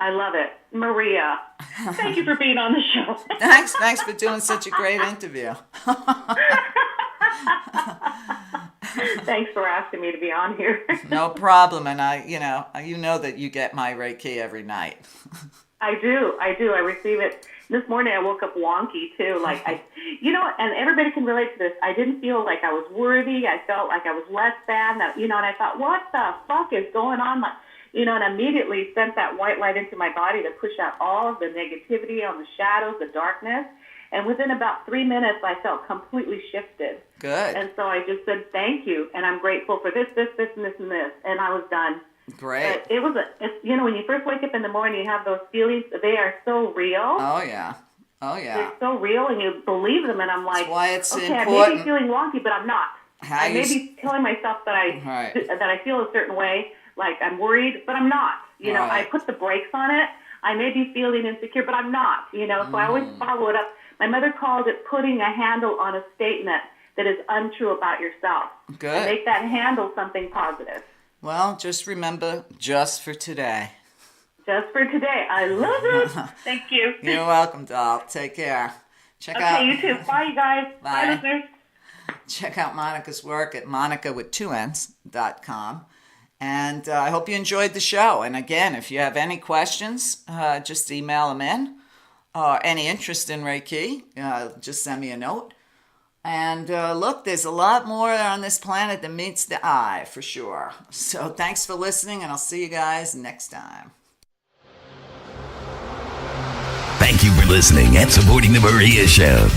I love it. Maria, thank you for being on the show. Thanks for doing such a great interview. Thanks for asking me to be on here. No problem. And you know that you get my Reiki every night. I do. I receive it. This morning I woke up wonky too. And everybody can relate to this. I didn't feel like I was worthy. I felt like I was less than, and I thought, what the fuck is going on? And immediately sent that white light into my body to push out all of the negativity, all the shadows, the darkness. And within about 3 minutes, I felt completely shifted. Good. And so I just said, thank you. And I'm grateful for this, and this, and this. And I was done. Great. But when you first wake up in the morning, you have those feelings. They are so real. Oh, yeah. They're so real, and you believe them. And I'm like, that's why it's okay, important. I may be feeling wonky, but I'm not. I may be telling myself that I feel a certain way, like I'm worried, but I'm not. I put the brakes on it. I may be feeling insecure, but I'm not. So I always follow it up. My mother called it putting a handle on a statement that is untrue about yourself. Good. And make that handle something positive. Well, just remember, just for today. Just for today. I love it. Thank you. You're welcome, doll. Take care. Okay, you too. Bye, you guys. Bye, listeners. Check out Monica's work at monicawith2ns.com. And I hope you enjoyed the show. And again, if you have any questions, just email them in. Any interest in Reiki, just send me a note. And look, there's a lot more on this planet than meets the eye, for sure. So thanks for listening, and I'll see you guys next time. Thank you for listening and supporting The Meria Show.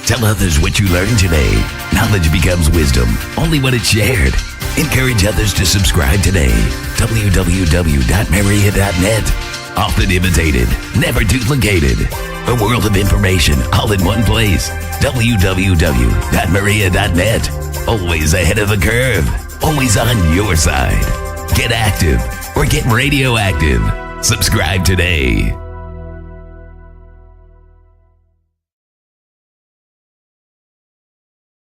Tell others what you learned today. Knowledge becomes wisdom only when it's shared. Encourage others to subscribe today. www.meria.net. Often imitated, never duplicated. A world of information all in one place. www.meria.net. Always ahead of the curve. Always on your side. Get active or get radioactive. Subscribe today.